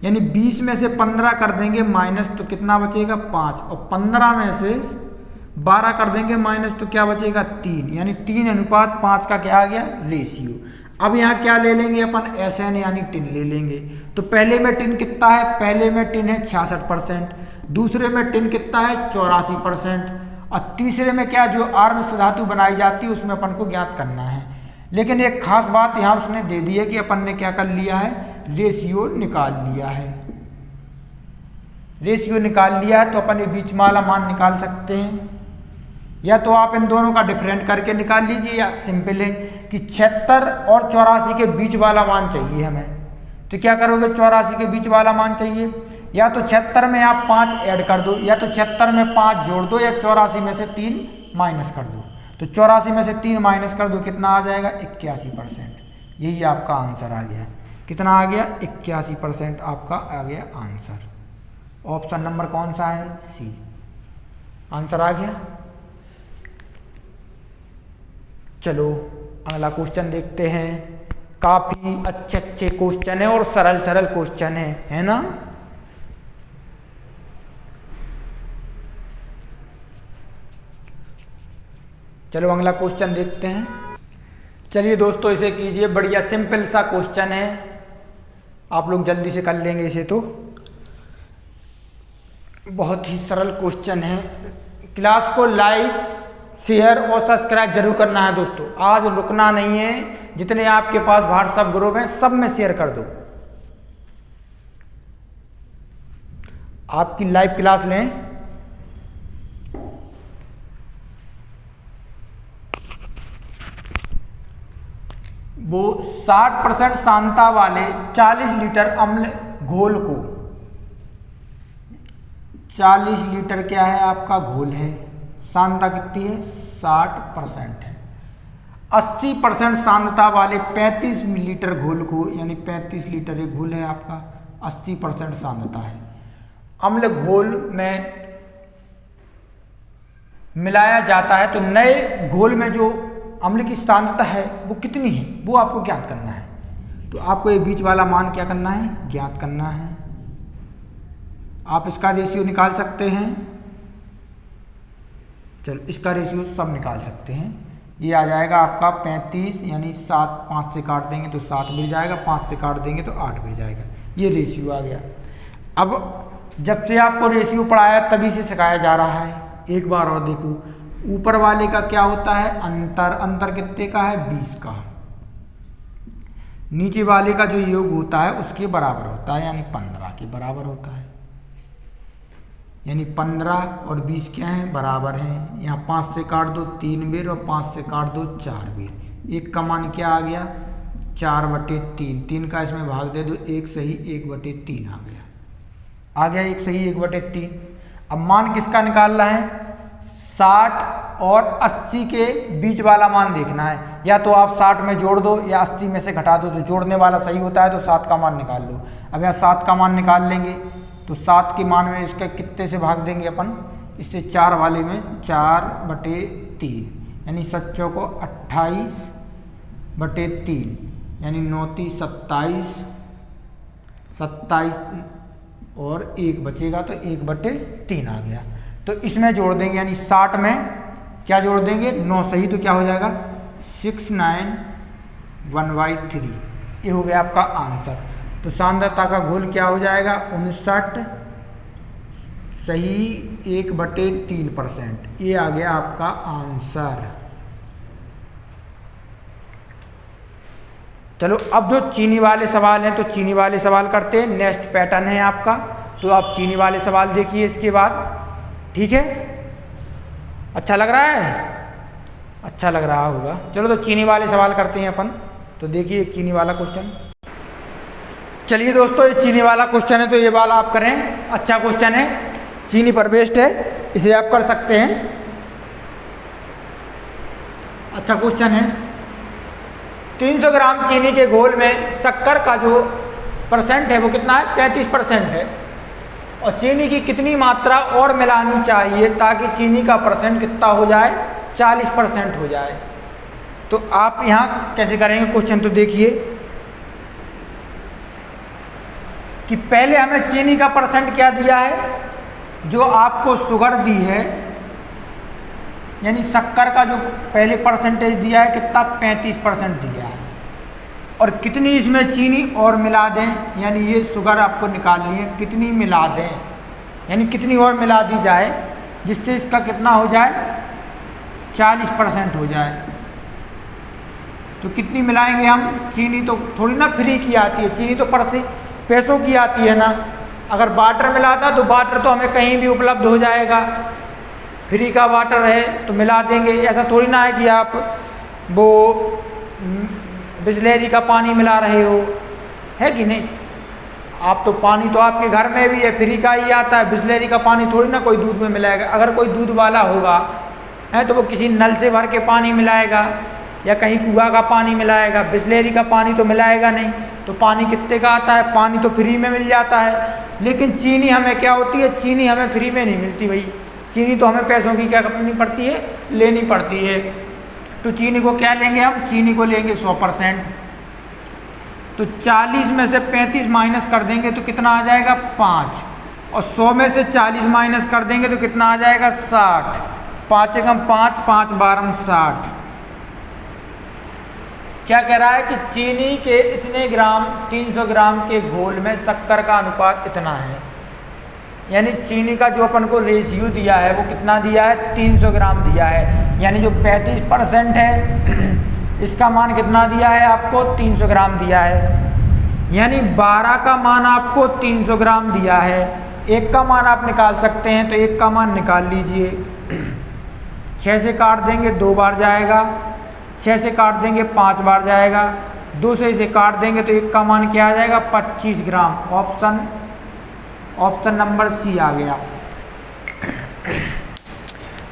यानी 20 में से 15 कर देंगे माइनस तो कितना बचेगा 5, और 15 में से 12 कर देंगे माइनस तो क्या बचेगा 3, यानी 3:5 का क्या आ गया रेशियो। अब यहाँ क्या ले लेंगे अपन, SN यानी टिन ले लेंगे। तो पहले में टिन कितना है, पहले में टिन है 66%, दूसरे में टिन कितना है 84%, और तीसरे में क्या जो आर मिश्र धातु बनाई जाती है उसमें अपन को ज्ञात करना है। लेकिन एक खास बात यहाँ उसने दे दी है कि अपन ने क्या कर लिया है, रेशियो निकाल लिया है। रेशियो निकाल लिया है तो अपन ये बीच वाला मान निकाल सकते हैं, या तो आप इन दोनों का डिफरेंट करके निकाल लीजिए, या सिंपल है कि 76 और 84 के बीच वाला मान चाहिए हमें। तो क्या करोगे, 84 के बीच वाला मान चाहिए, या तो 76 में आप 5 ऐड कर दो, या तो 76 में 5 जोड़ दो, या 84 में से 3 माइनस कर दो। तो 84 में से 3 माइनस कर दो, कितना आ जाएगा 81%। यही आपका आंसर आ गया। कितना आ गया 81% आपका आ गया आंसर। ऑप्शन नंबर कौन सा है, सी आंसर आ गया। चलो अगला क्वेश्चन देखते हैं। काफी अच्छे अच्छे क्वेश्चन है और सरल सरल क्वेश्चन है ना। चलो अगला क्वेश्चन देखते हैं। चलिए दोस्तों इसे कीजिए, बढ़िया सिंपल सा क्वेश्चन है, आप लोग जल्दी से कर लेंगे इसे, तो बहुत ही सरल क्वेश्चन है। क्लास को लाइक शेयर और सब्सक्राइब जरूर करना है दोस्तों, आज रुकना नहीं है। जितने आपके पास व्हाट्सएप ग्रुप हैं सब में शेयर कर दो। आपकी लाइव क्लास लें। वो 60% सांद्रता वाले 40 लीटर अम्ल घोल को, 40 लीटर क्या है आपका घोल है, सांद्रता कितनी है 60% है। 80% सांद्रता वाले 35 लीटर घोल को, यानी 35 लीटर एक घोल है आपका, 80% सांद्रता है। अम्ल घोल में मिलाया जाता है तो नए घोल में जो अम्ल की सांद्रता है वो कितनी है, वो आपको ज्ञात करना है। तो आपको ये बीच वाला मान क्या करना है, ज्ञात करना है। आप इसका रेशियो निकाल सकते हैं। चलो इसका रेशियो सब निकाल सकते हैं। ये आ जाएगा आपका 35, यानी 7 5 से काट देंगे तो 7 मिल जाएगा, 5 से काट देंगे तो 8 मिल जाएगा। ये रेशियो आ गया। अब जब से आपको रेशियो पढ़ाया तभी से सिखाया जा रहा है। एक बार और देखो, ऊपर वाले का क्या होता है अंतर, अंतर कितने का है 20 का। नीचे वाले का जो योग होता है उसके बराबर होता है, यानी 15 के बराबर होता है। यानी 15 और 20 क्या है बराबर हैं। यहाँ 5 से काट दो 3 बेर और 5 से काट दो 4 बेर। एक का मान क्या आ गया 4/3। 3 का इसमें भाग दे दो, 1 सही 1/3 आ गया। आ गया 1 सही 1/3। अब मान किसका निकालना है, 60 और 80 के बीच वाला मान देखना है। या तो आप 60 में जोड़ दो या 80 में से घटा दो, तो जोड़ने वाला सही होता है तो 7 का मान निकाल लो। अब यहाँ 7 का मान निकाल लेंगे तो 7 के मान में इसका कितने से भाग देंगे अपन, इससे 4 वाले में 4/3, यानी 7 को 28/3, यानी 9 27, 27 और 1 बचेगा तो 1/3 आ गया। तो इसमें जोड़ देंगे, यानी 60 में क्या जोड़ देंगे 9 सही तो क्या हो जाएगा 691/3। ये हो गया आपका आंसर। तो सांद्रता का घोल क्या हो जाएगा 59 सही 1/3%। ये आ गया आपका आंसर। चलो अब जो चीनी वाले सवाल हैं तो चीनी वाले सवाल करते हैं। नेक्स्ट पैटर्न है आपका, तो आप चीनी वाले सवाल देखिए इसके बाद, ठीक है। अच्छा लग रहा है, अच्छा लग रहा होगा। चलो तो चीनी वाले सवाल करते हैं अपन। तो देखिए एक चीनी वाला क्वेश्चन। चलिए दोस्तों ये चीनी वाला क्वेश्चन है, तो ये वाला आप करें। अच्छा क्वेश्चन है, चीनी पर बेस्ड है, इसे आप कर सकते हैं। अच्छा क्वेश्चन है। 300 ग्राम चीनी के घोल में शक्कर का जो परसेंट है वो कितना है, 35% है। और चीनी की कितनी मात्रा और मिलानी चाहिए ताकि चीनी का परसेंट कितना हो जाए, 40% हो जाए। तो आप यहाँ कैसे करेंगे क्वेश्चन, तो देखिए कि पहले हमें चीनी का परसेंट क्या दिया है, जो आपको शुगर दी है, यानी शक्कर का जो पहले परसेंटेज दिया है कितना, 35% दिया है। और कितनी इसमें चीनी और मिला दें, यानी ये शुगर आपको निकालनी है, कितनी मिला दें, यानी कितनी और मिला दी जाए जिससे इसका कितना हो जाए, 40% हो जाए। तो कितनी मिलाएंगे हम, चीनी तो थोड़ी ना फ्री की आती है, चीनी तो पैसों की आती है ना। अगर वाटर मिलाता तो वाटर तो हमें कहीं भी उपलब्ध हो जाएगा, फ्री का वाटर है तो मिला देंगे। ऐसा थोड़ी ना है कि आप वो बिसलेरी का पानी मिला रहे हो, है कि नहीं। आप तो पानी तो आपके घर में भी है, फ्री का ही आता है, बिसलेरी का पानी थोड़ी ना कोई दूध में मिलाएगा। अगर कोई दूध वाला होगा है तो वो किसी नल से भर के पानी मिलाएगा या कहीं कुआं का पानी मिलाएगा, बिसलेरी का पानी तो मिलाएगा नहीं। तो पानी कितने का आता है, पानी तो फ्री में मिल जाता है। लेकिन चीनी हमें क्या होती है, चीनी हमें फ्री में नहीं मिलती भाई, चीनी तो हमें पैसों की क्या करनी पड़ती है, लेनी पड़ती है। तो चीनी को क्या लेंगे हम, चीनी को लेंगे 100%। तो 40 में से 35 माइनस कर देंगे तो कितना आ जाएगा, 5। और 100 में से 40 माइनस कर देंगे तो कितना आ जाएगा, 60। 5 एकम 5, 5 12 60। क्या कह रहा है कि चीनी के इतने ग्राम 300 ग्राम के घोल में शक्कर का अनुपात इतना है, यानी चीनी का जो अपन को रेशियो दिया है वो कितना दिया है, 300 ग्राम दिया है। यानी जो 35% है इसका मान कितना दिया है आपको, 300 ग्राम दिया है। यानी 12 का मान आपको 300 ग्राम दिया है। एक का मान आप निकाल सकते हैं, तो एक का मान निकाल लीजिए। 6 से काट देंगे 2 बार जाएगा, 6 से काट देंगे 5 बार जाएगा, 2 से इसे काट देंगे तो एक का मान क्या आ जाएगा, 25 ग्राम। ऑप्शन नंबर सी आ गया।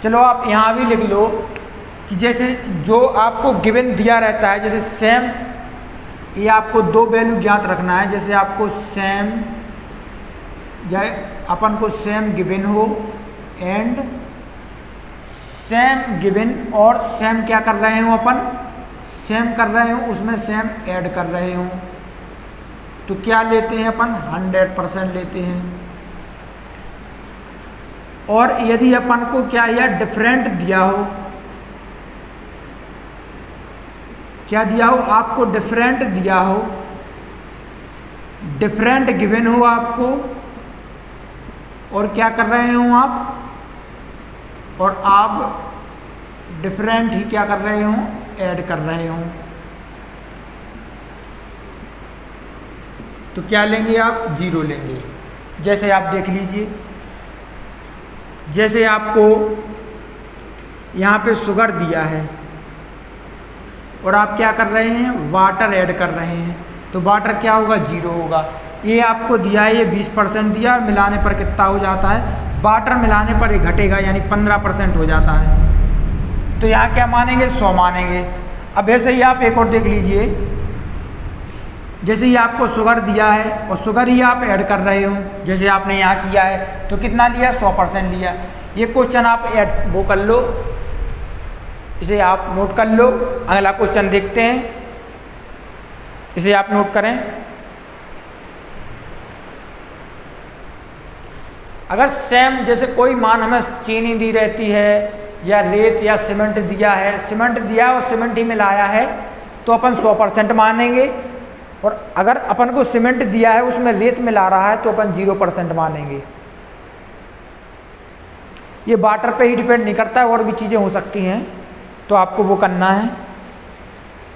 चलो आप यहाँ भी लिख लो कि जैसे जो आपको गिवन दिया रहता है, जैसे सेम, ये आपको 2 वैल्यू ज्ञात रखना है। जैसे आपको सेम या अपन को सेम गिवन हो एंड सेम गिवन, और सेम क्या कर रहे हो अपन, सेम कर रहे हो, उसमें सेम ऐड कर रहे हो, तो क्या लेते हैं अपन, 100% लेते हैं। और यदि अपन को क्या या डिफरेंट दिया हो, क्या दिया हो आपको, डिफरेंट दिया हो, डिफरेंट गिवन हो आपको, और क्या कर रहे हो आप, और आप डिफरेंट ही क्या कर रहे हो, ऐड कर रहे हो, तो क्या लेंगे आप, 0 लेंगे। जैसे आप देख लीजिए, जैसे आपको यहाँ पे शुगर दिया है और आप क्या कर रहे हैं, वाटर ऐड कर रहे हैं, तो वाटर क्या होगा, 0 होगा। ये आपको दिया है, ये 20% दिया, मिलाने पर कितना हो जाता है, वाटर मिलाने पर ये घटेगा, यानी 15% हो जाता है। तो यहाँ क्या मानेंगे, 100 मानेंगे। अब ऐसे ही आप एक और देख लीजिए, जैसे ही आपको शुगर दिया है और शुगर ही आप ऐड कर रहे हो, जैसे आपने यहाँ किया है, तो कितना लिया, 100% लिया। ये क्वेश्चन आप ऐड वो कर लो, इसे आप नोट कर लो। अगला क्वेश्चन देखते हैं, इसे आप नोट करें। अगर सेम जैसे कोई मान हमें चीनी दी रहती है या रेत या सीमेंट दिया है, सीमेंट दिया और सीमेंट ही मिलाया है, तो अपन 100% मानेंगे। और अगर अपन को सीमेंट दिया है उसमें रेत मिला रहा है तो अपन 0% मानेंगे। ये वाटर पे ही डिपेंड नहीं करता है, और भी चीज़ें हो सकती हैं, तो आपको वो करना है।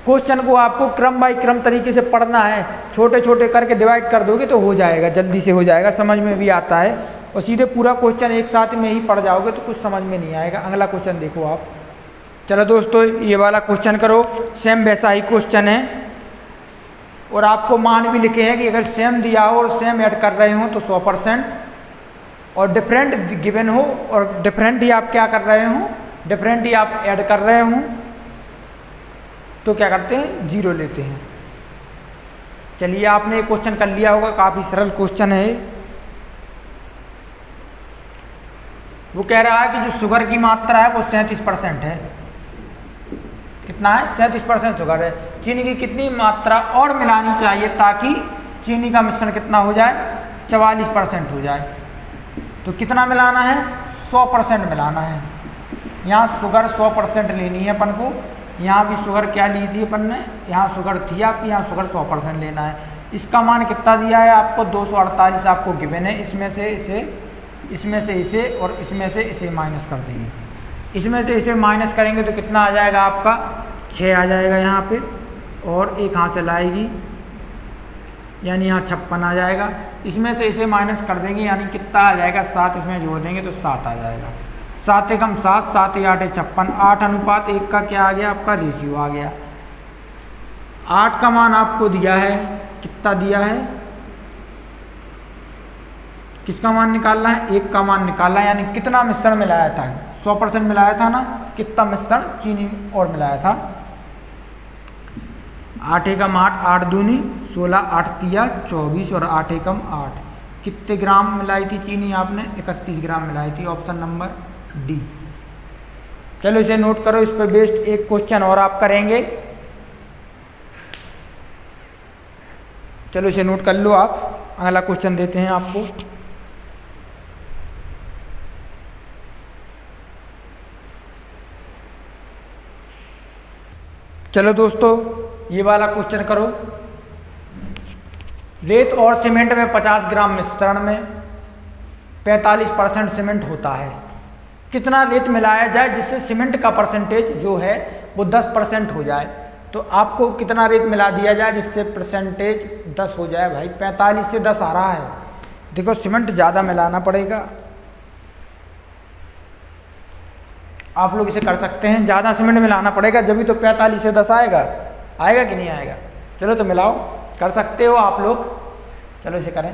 क्वेश्चन को आपको क्रम बाय क्रम तरीके से पढ़ना है, छोटे छोटे करके डिवाइड कर दोगे तो हो जाएगा, जल्दी से हो जाएगा, समझ में भी आता है। और सीधे पूरा क्वेश्चन एक साथ में ही पढ़ जाओगे तो कुछ समझ में नहीं आएगा। अगला क्वेश्चन देखो आप। चलो दोस्तों, ये वाला क्वेश्चन करो, सेम वैसा ही क्वेश्चन है, और आपको मान भी लिखे हैं कि अगर सेम दिया हो और सेम ऐड कर रहे हो तो 100%, और डिफरेंट गिवन हो और डिफरेंट ही आप क्या कर रहे हो, डिफरेंट ही आप ऐड कर रहे हो, तो क्या करते हैं, 0 लेते हैं। चलिए आपने ये क्वेश्चन कर लिया होगा, काफ़ी सरल क्वेश्चन है। वो कह रहा है कि जो शुगर की मात्रा है वो 37% है। कितना है, 37% शुगर है। चीनी की कितनी मात्रा और मिलानी चाहिए ताकि चीनी का मिश्रण कितना हो जाए, 44% हो जाए। तो कितना मिलाना है, 100% मिलाना है। यहाँ शुगर 100% लेनी है अपन को। यहाँ भी शुगर क्या ली थी अपन ने, यहाँ शुगर थी आपकी, यहाँ शुगर 100% लेना है। इसका मान कितना दिया है आपको, 248 आपको गिवन है। इसमें से इसे, इसमें से इसे और इसमें से इसे माइनस कर देंगे। इसमें से इसे माइनस करेंगे तो कितना आ जाएगा आपका, 6 आ जाएगा यहाँ पे, और एक हाथ चलाएगी यानी यहाँ 56 आ जाएगा। इसमें से इसे माइनस कर देंगे यानी कितना आ जाएगा, 7 इसमें जोड़ देंगे तो 7 आ जाएगा। 7 एकम 7, 7 8 56, 8:1 का क्या आ गया आपका, रेशियो आ गया। 8 का मान आपको दिया है, कितना दिया है, किसका मान निकालना है, 1 का मान निकालना है। यानी कितना मिश्रण मिलाया था, 100% मिलाया था ना, कितना मिश्रण चीनी और मिलाया था। 8 एकम 8, 8 दूनी 16, 8 तिया 24 और 8 एकम 8। कितने ग्राम मिलाई थी चीनी आपने, 31 ग्राम मिलाई थी। Option number D. चलो इसे नोट करो। इस पर बेस्ड एक क्वेश्चन और आप करेंगे। चलो इसे नोट कर लो आप। अगला क्वेश्चन देते हैं आपको। चलो दोस्तों ये वाला क्वेश्चन करो। रेत और सीमेंट में 50 ग्राम मिश्रण में 45% सीमेंट होता है। कितना रेत मिलाया जाए जिससे सीमेंट का परसेंटेज जो है वो 10% हो जाए। तो आपको कितना रेत मिला दिया जाए जिससे परसेंटेज 10 हो जाए। भाई 45 से 10 आ रहा है। देखो सीमेंट ज़्यादा मिलाना पड़ेगा। आप लोग इसे कर सकते हैं, ज़्यादा सीमेंट मिलाना पड़ेगा जब भी तो 45 से 10 आएगा। आएगा कि नहीं आएगा। चलो तो मिलाओ, कर सकते हो आप लोग। चलो इसे करें।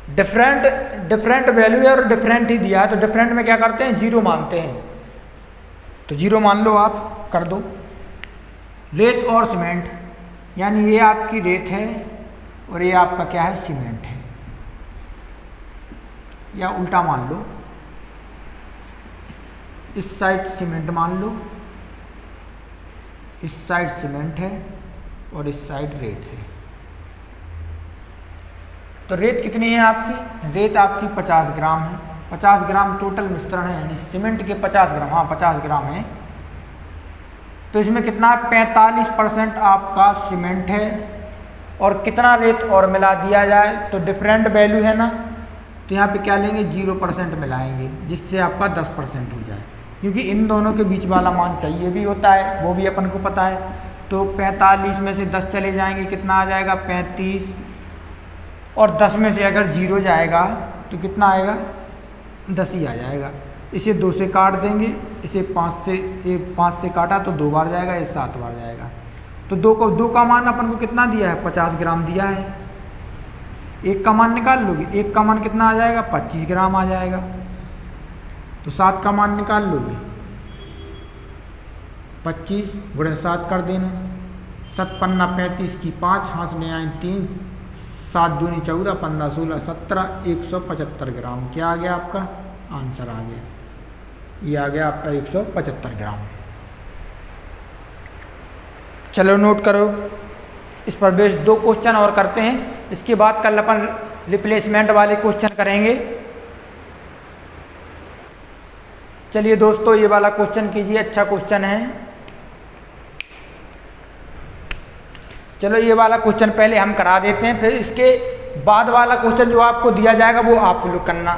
डिफरेंट वैल्यू है और डिफरेंट ही दिया है तो डिफरेंट में क्या करते हैं, 0 मानते हैं। तो 0 मान लो, आप कर दो। रेत और सीमेंट यानी ये आपकी रेत है और ये आपका क्या है, सीमेंट है। या उल्टा मान लो, इस साइड सीमेंट मान लो, इस साइड सीमेंट है और इस साइड रेत है। तो रेत कितनी है आपकी, रेत आपकी 50 ग्राम है। 50 ग्राम टोटल मिश्रण है यानी सीमेंट के 50 ग्राम, हाँ 50 ग्राम है। तो इसमें कितना 45% आपका सीमेंट है और कितना रेत और मिला दिया जाए तो डिफरेंट वैल्यू है ना, तो यहाँ पे क्या लेंगे 0% मिलाएंगे जिससे आपका 10% हो जाए। क्योंकि इन दोनों के बीच वाला मान चाहिए भी होता है, वो भी अपन को पता है। तो 45 में से 10 चले जाएंगे, कितना आ जाएगा 35, और 10 में से अगर 0 जाएगा तो कितना आएगा 10 ही आ जाएगा। इसे 2 से काट देंगे, इसे 5 से काटा तो 2 बार जाएगा, ये 7 बार जाएगा। तो 2 का मान अपन को कितना दिया है, 50 ग्राम दिया है। 1 का मान निकाल लोगे, 1 का मान कितना आ जाएगा 25 ग्राम आ जाएगा। तो 7 का मान निकाल लोगे, 25 गुणे 7 कर देना। 7 पन्ना 35 की 5, हाथ में आए 3, 7 दूनी 14, 15 16 17, 175 ग्राम। क्या आ गया आपका आंसर आ गया, ये आ गया आपका 175 ग्राम। चलो नोट करो। इस पर बेस्ड 2 क्वेश्चन और करते हैं। इसके बाद कल अपन रिप्लेसमेंट वाले क्वेश्चन करेंगे। चलिए दोस्तों ये वाला क्वेश्चन कीजिए, अच्छा क्वेश्चन है। चलो ये वाला क्वेश्चन पहले हम करा देते हैं, फिर इसके बाद वाला क्वेश्चन जो आपको दिया जाएगा वो आप लोग करना,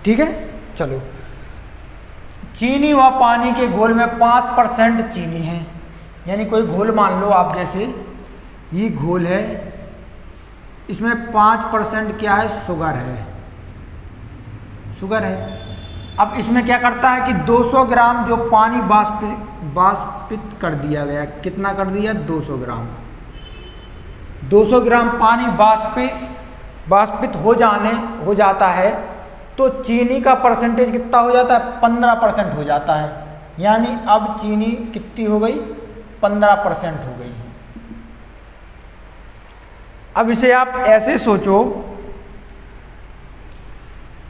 ठीक है। चलो, चीनी व पानी के घोल में 5% चीनी है। यानी कोई घोल मान लो आप, जैसे ये घोल है, इसमें 5% क्या है, शुगर है, शुगर है। अब इसमें क्या करता है कि 200 ग्राम जो पानी वाष्पित कर दिया गया, कितना कर दिया 200 ग्राम। 200 ग्राम पानी वाष्पित हो जाता है तो चीनी का परसेंटेज कितना हो जाता है, 15% हो जाता है। यानी अब चीनी कितनी हो गई, 15% हो गई। अब इसे आप ऐसे सोचो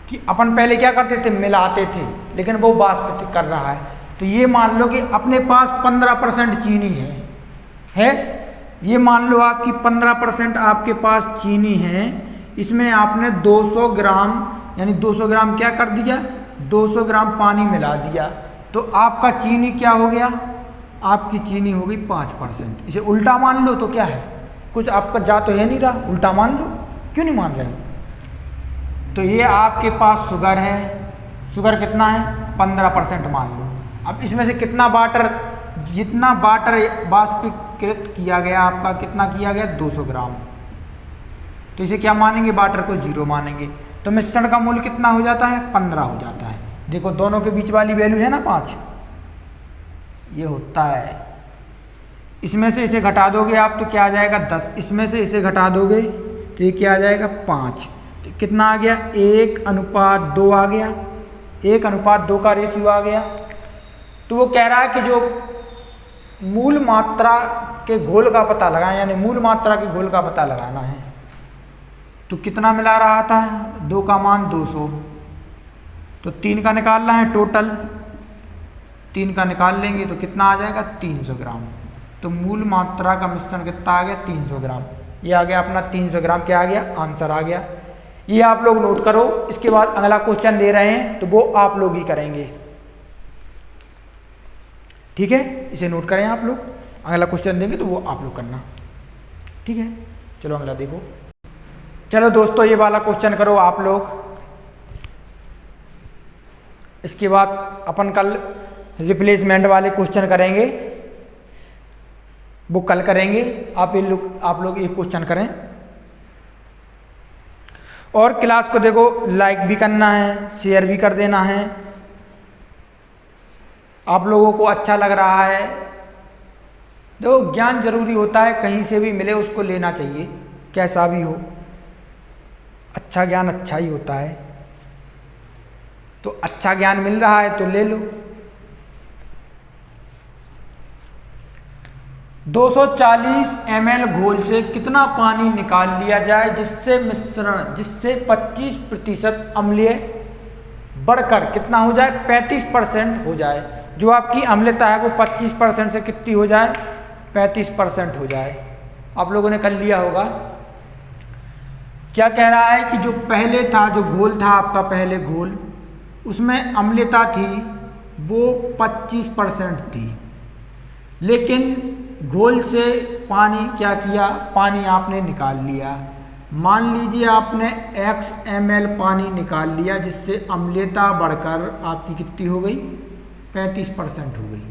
कि अपन पहले क्या करते थे, मिलाते थे, लेकिन वो वाष्पित कर रहा है। तो ये मान लो कि अपने पास 15% चीनी है। ये मान लो आपकी 15% आपके पास चीनी है, इसमें आपने 200 ग्राम यानी 200 ग्राम क्या कर दिया, 200 ग्राम पानी मिला दिया, तो आपका चीनी क्या हो गया, आपकी चीनी हो गई 5%। इसे उल्टा मान लो तो क्या है, कुछ आपका जा तो है नहीं रहा, उल्टा मान लो, क्यों नहीं मान रहे। तो ये आपके पास शुगर है, शुगर कितना है, 15% मान लो। अब इसमें से कितना वाटर, जितना वाटर वाष्पीकृत किया गया आपका, कितना किया गया, 200 ग्राम। तो इसे क्या मानेंगे, वाटर को 0 मानेंगे। तो मिश्रण का मूल्य कितना हो जाता है, 15 हो जाता है। देखो दोनों के बीच वाली वैल्यू है ना 5, ये होता है। इसमें से इसे घटा दोगे आप तो क्या आ जाएगा, 10। इसमें से इसे घटा दोगे तो ये क्या आ जाएगा, 5। तो कितना आ गया, 1:2 आ गया, 1:2 का रेशियो आ गया। तो वो कह रहा है कि जो मूल मात्रा के घोल का पता लगाएं, यानी मूल मात्रा के घोल का पता लगाना है। तो कितना मिला रहा था, 2 का मान 200, तो 3 का निकालना है टोटल, 3 का निकाल लेंगे तो कितना आ जाएगा, 300 ग्राम। तो मूल मात्रा का मिश्रण कितना आ गया, 300 ग्राम। ये आ गया अपना 300 ग्राम, क्या आ गया, आंसर आ गया। ये आप लोग नोट करो। इसके बाद अगला क्वेश्चन दे रहे हैं तो वो आप लोग ही करेंगे, ठीक है। इसे नोट करें आप लोग, अगला क्वेश्चन देंगे तो वो आप लोग करना, ठीक है। चलो अगला देखो। चलो दोस्तों ये वाला क्वेश्चन करो आप लोग। इसके बाद अपन कल रिप्लेसमेंट वाले क्वेश्चन करेंगे, वो कल करेंगे। आप लोग ये क्वेश्चन करें और क्लास को देखो लाइक भी करना है, शेयर भी कर देना है। आप लोगों को अच्छा लग रहा है, देखो ज्ञान जरूरी होता है, कहीं से भी मिले उसको लेना चाहिए, कैसा भी हो, अच्छा ज्ञान अच्छा ही होता है। तो अच्छा ज्ञान मिल रहा है तो ले लो। 240 ml घोल से कितना पानी निकाल लिया जाए जिससे 25% अम्लीय बढ़कर कितना हो जाए, 35% हो जाए। जो आपकी अम्लता है वो 25% से कितनी हो जाए, 35% हो जाए। आप लोगों ने कर लिया होगा। क्या कह रहा है कि जो पहले था, जो घोल था आपका पहले घोल, उसमें अम्लता थी वो 25% थी, लेकिन घोल से पानी क्या किया, पानी आपने निकाल लिया। मान लीजिए आपने x ml पानी निकाल लिया जिससे अम्लता बढ़कर आपकी कितनी हो गई, 35% हो गई।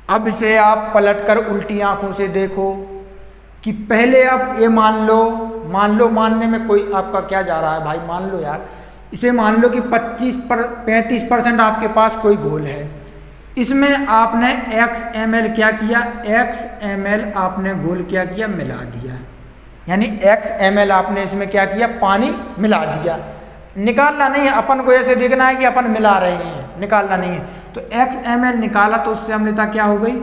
अब इसे आप पलटकर उल्टी आंखों से देखो कि पहले आप ये मान लो, मानने में कोई आपका क्या जा रहा है भाई, मान लो यार। इसे मान लो कि 35% आपके पास कोई घोल है, इसमें आपने x ml क्या किया, x ml आपने घोल क्या किया, मिला दिया। यानी x ml आपने इसमें क्या किया, पानी मिला दिया। निकालना नहीं है, अपन को ऐसे देखना है कि अपन मिला रहे हैं, निकालना नहीं है। तो x ml निकाला तो उससे अम्लता क्या हो गई,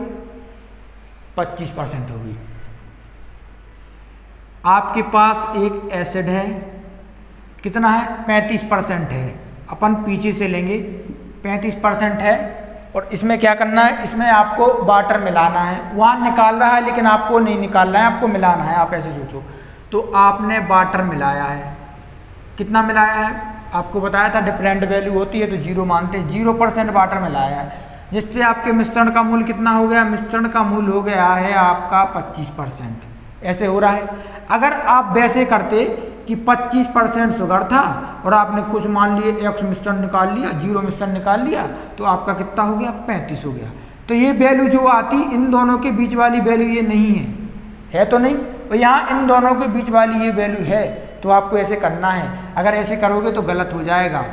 25% हो गई। आपके पास एक एसिड है, कितना है, 35% है। अपन पीछे से लेंगे, 35% है, और इसमें क्या करना है, इसमें आपको वाटर मिलाना है। वहाँ निकाल रहा है लेकिन आपको नहीं निकालना है, आपको मिलाना है। आप ऐसे सोचो, तो आपने वाटर मिलाया है, कितना मिलाया है, आपको बताया था डिफरेंट वैल्यू होती है तो 0 मानते हैं। 0% वाटर मिलाया है, जिससे आपके मिश्रण का मूल कितना हो गया, मिश्रण का मूल हो गया है आपका 25%। ऐसे हो रहा है। अगर आप वैसे करते कि 25% शुगर था और आपने कुछ मान लिए x मिश्रण निकाल लिया, 0 मिश्रण निकाल लिया, तो आपका कितना हो गया, 35 हो गया। तो ये वैल्यू जो आती, इन दोनों के बीच वाली वैल्यू ये नहीं है तो नहीं, और यहाँ इन दोनों के बीच वाली ये वैल्यू है। तो आपको ऐसे करना है, अगर ऐसे करोगे तो गलत हो जाएगा।